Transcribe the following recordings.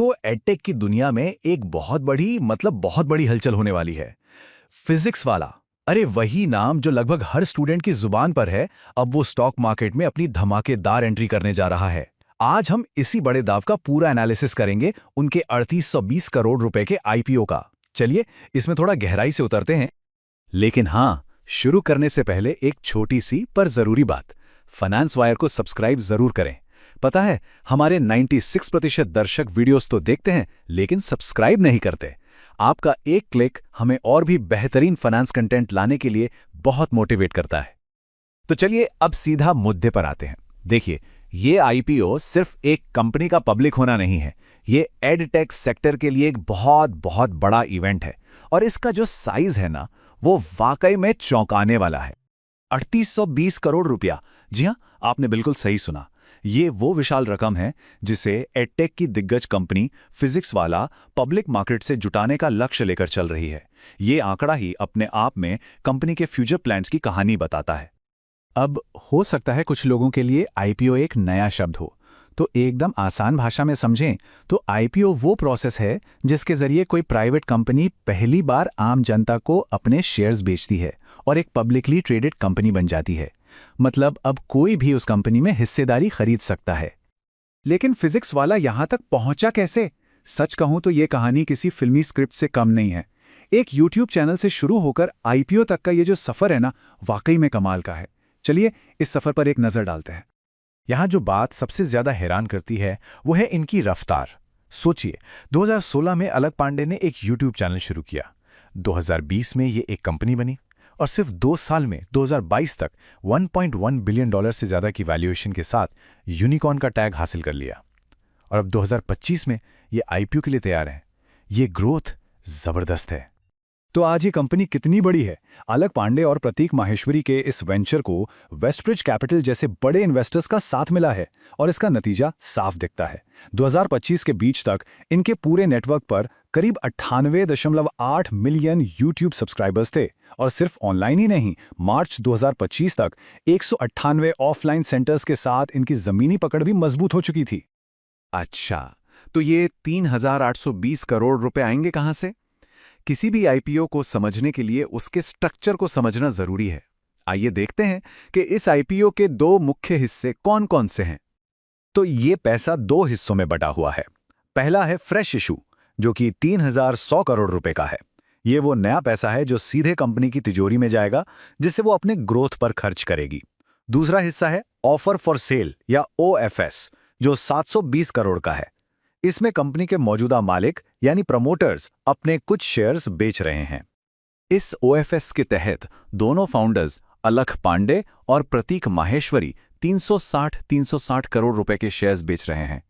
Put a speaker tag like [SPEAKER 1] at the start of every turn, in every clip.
[SPEAKER 1] तो एडटेक की दुनिया में एक बहुत बड़ी हलचल होने वाली है। फिजिक्स वाला, अरे वही नाम जो लगभग हर स्टूडेंट की जुबान पर है, अब वो स्टॉक मार्केट में अपनी धमाकेदार एंट्री करने जा रहा है। आज हम इसी बड़े दाव का पूरा एनालिसिस करेंगे, उनके 3820 करोड़ रुपए के आईपीओ का। चलिए इसमें थोड़ा गहराई से उतरते हैं। लेकिन हाँ, शुरू करने से पहले एक छोटी सी पर जरूरी बात, फाइनेंस वायर को सब्सक्राइब जरूर करें। पता है, हमारे 96% दर्शक वीडियोस तो देखते हैं लेकिन सब्सक्राइब नहीं करते। आपका एक क्लिक हमें और भी बेहतरीन फाइनेंस कंटेंट लाने के लिए बहुत मोटिवेट करता है। तो चलिए अब सीधा मुद्दे पर आते हैं। देखिए, ये आईपीओ सिर्फ एक कंपनी का पब्लिक होना नहीं है, ये एडटेक सेक्टर के लिए एक बहुत बड़ा इवेंट है। और इसका जो साइज है ना, वो वाकई में चौंकाने वाला है। 3820 करोड़ रुपया। जी हां, आपने बिल्कुल सही सुना। ये वो विशाल रकम है जिसे एडटेक की दिग्गज कंपनी फिजिक्स वाला पब्लिक मार्केट से जुटाने का लक्ष्य लेकर चल रही है। ये आंकड़ा ही अपने आप में कंपनी के फ्यूचर प्लान्स की कहानी बताता है। अब हो सकता है कुछ लोगों के लिए आईपीओ एक नया शब्द हो, तो एकदम आसान भाषा में समझें तो आईपीओ वो प्रोसेस है जिसके जरिए कोई प्राइवेट कंपनी पहली बार आम जनता को अपने शेयर्स बेचती है और एक पब्लिकली ट्रेडेड कंपनी बन जाती है। मतलब अब कोई भी उस कंपनी में हिस्सेदारी खरीद सकता है। लेकिन फिजिक्स वाला यहां तक पहुंचा कैसे? सच कहूं तो ये कहानी किसी फिल्मी स्क्रिप्ट से कम नहीं है। एक यूट्यूब चैनल से शुरू होकर आईपीओ तक का ये जो सफर है ना, वाकई में कमाल का है। चलिए इस सफर पर एक नजर डालते हैं। यहां जो बात सबसे ज्यादा हैरान करती है वो है इनकी रफ्तार। सोचिए, 2016 में अलक पांडे ने एक यूट्यूब चैनल शुरू किया, 2020 में ये एक कंपनी बनी और सिर्फ 2 साल में 2022 तक $1.1 बिलियन से ज्यादा की वैल्यूएशन के साथ यूनिकॉर्न का टैग हासिल कर लिया। और अब 2025 में ये आईपीओ के लिए तैयार है। ये ग्रोथ जबरदस्त है। तो आज ये कंपनी कितनी बड़ी है? अलक पांडे और प्रतीक माहेश्वरी के इस वेंचर को वेस्टब्रिज कैपिटल जैसे बड़े इन्वेस्टर्स का साथ मिला है और इसका नतीजा साफ दिखता है। 2025 के बीच तक इनके पूरे नेटवर्क पर करीब 98.8 मिलियन यूट्यूब सब्सक्राइबर्स थे और सिर्फ ऑनलाइन ही नहीं, मार्च 2025 तक 198 ऑफलाइन सेंटर्स के साथ इनकी जमीनी पकड़ भी मजबूत हो चुकी थी। अच्छा, तो ये 3820 करोड़ रुपए आएंगे कहां से? किसी भी आईपीओ को समझने के लिए उसके स्ट्रक्चर को समझना जरूरी है। आइए देखते हैं कि इस आईपीओ के 2 मुख्य हिस्से कौन-कौन से हैं। तो ये पैसा 2 हिस्सों में बटा हुआ है। पहला है फ्रेश इशू, जो कि 3100 करोड़ रुपए का है। ये वो नया पैसा है जो सीधे कंपनी की तिजोरी में जाएगा, जिससे वो अपने ग्रोथ पर खर्च करेगी। दूसरा हिस्सा है ऑफर फॉर सेल या ओएफएस, जो 720 करोड़ का है। इसमें कंपनी के मौजूदा मालिक यानी प्रमोटर्स अपने कुछ शेयर्स बेच रहे हैं। इस ओएफएस के तहत दोनों फाउंडर्स अलक पांडे और प्रतीक माहेश्वरी 360 करोड़ रुपए के शेयर्स बेच रहे हैं।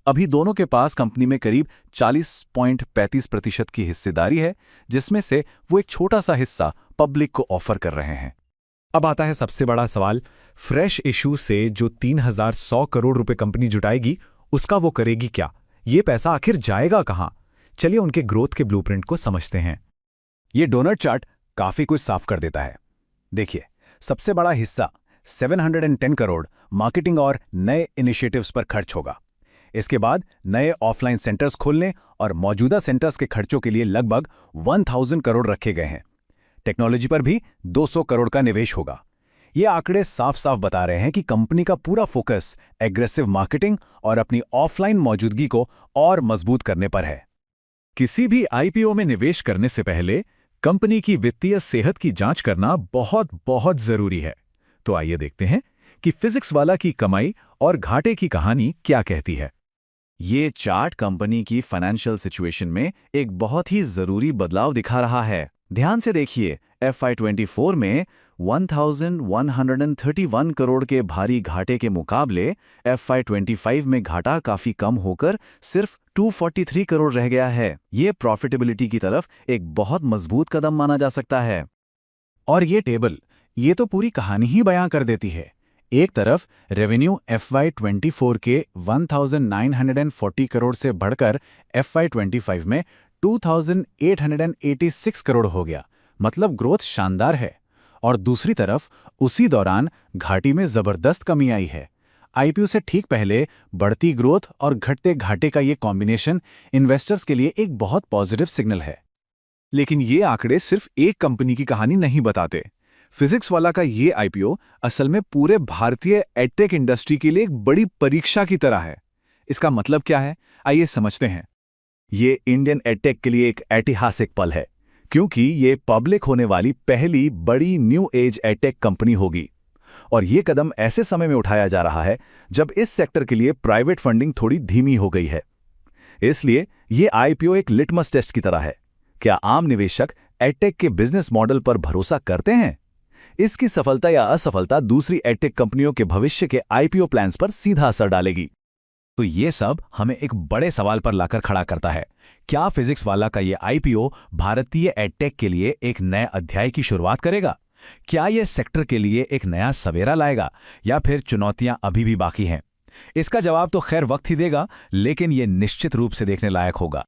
[SPEAKER 1] अभी दोनों के पास कंपनी में करीब 40.35% की हिस्सेदारी है, जिसमें से वो एक छोटा सा हिस्सा पब्लिक को ऑफर कर रहे हैं। अब आता है सबसे बड़ा सवाल, फ्रेश इशू से जो 3100 करोड़ रुपए कंपनी जुटाएगी, उसका वो करेगी क्या? ये पैसा आखिर जाएगा कहां? चलिए उनके ग्रोथ के ब्लूप्रिंट को समझते हैं। ये डोनट चार्ट काफी कुछ साफ कर देता है। देखिए, सबसे बड़ा हिस्सा 710 करोड़ मार्केटिंग और नए इनिशिएटिव्स पर खर्च होगा। इसके बाद नए ऑफलाइन सेंटर्स खोलने और मौजूदा सेंटर्स के खर्चों के लिए लगभग 1000 करोड़ रखे गए हैं। टेक्नोलॉजी पर भी 200 करोड़ का निवेश होगा। ये आंकड़े साफ साफ बता रहे हैं कि कंपनी का पूरा फोकस एग्रेसिव मार्केटिंग और अपनी ऑफलाइन मौजूदगी को और मजबूत करने पर है। किसी भी आईपीओ में निवेश करने से पहले कंपनी की वित्तीय सेहत की जांच करना बहुत जरूरी है। तो आइए देखते हैं कि फिजिक्स वाला की कमाई और घाटे की कहानी क्या कहती है। ये चार्ट कंपनी की फाइनेंशियल सिचुएशन में एक बहुत ही जरूरी बदलाव दिखा रहा है। ध्यान से देखिए, FY24 में 1131 करोड़ के भारी घाटे के मुकाबले FY25 में घाटा काफी कम होकर सिर्फ 243 करोड़ रह गया है। ये प्रॉफिटेबिलिटी की तरफ एक बहुत मजबूत कदम माना जा सकता है। और ये टेबल, ये तो पूरी कहानी ही बयां कर देती है। एक तरफ रेवेन्यू FY24 के 1940 करोड़ से बढ़कर FY25 में 2886 करोड़ हो गया, मतलब ग्रोथ शानदार है। और दूसरी तरफ उसी दौरान घाटी में जबरदस्त कमी आई है। आईपीओ से ठीक पहले बढ़ती ग्रोथ और घटते घाटे का ये कॉम्बिनेशन इन्वेस्टर्स के लिए एक बहुत पॉजिटिव सिग्नल है। लेकिन ये आंकड़े सिर्फ एक कंपनी की कहानी नहीं बताते। फिजिक्स वाला का ये आईपीओ असल में पूरे भारतीय एडटेक इंडस्ट्री के लिए एक बड़ी परीक्षा की तरह है। इसका मतलब क्या है, आइए समझते हैं। ये इंडियन एडटेक के लिए एक ऐतिहासिक पल है, क्योंकि ये पब्लिक होने वाली पहली बड़ी न्यू एज एडटेक कंपनी होगी। और ये कदम ऐसे समय में उठाया जा रहा है जब इस सेक्टर के लिए प्राइवेट फंडिंग थोड़ी धीमी हो गई है। इसलिए ये आईपीओ एक लिटमस टेस्ट की तरह है। क्या आम निवेशक एडटेक के बिजनेस मॉडल पर भरोसा करते हैं? इसकी सफलता या असफलता दूसरी एडटेक कंपनियों के भविष्य के आईपीओ प्लान्स पर सीधा असर डालेगी। तो ये सब हमें एक बड़े सवाल पर लाकर खड़ा करता है। क्या फिजिक्स वाला का ये आईपीओ भारतीय एडटेक के लिए एक नए अध्याय की शुरुआत करेगा? क्या यह सेक्टर के लिए एक नया सवेरा लाएगा, या फिर चुनौतियां अभी भी बाकी हैं? इसका जवाब तो खैर वक्त ही देगा, लेकिन यह निश्चित रूप से देखने लायक होगा।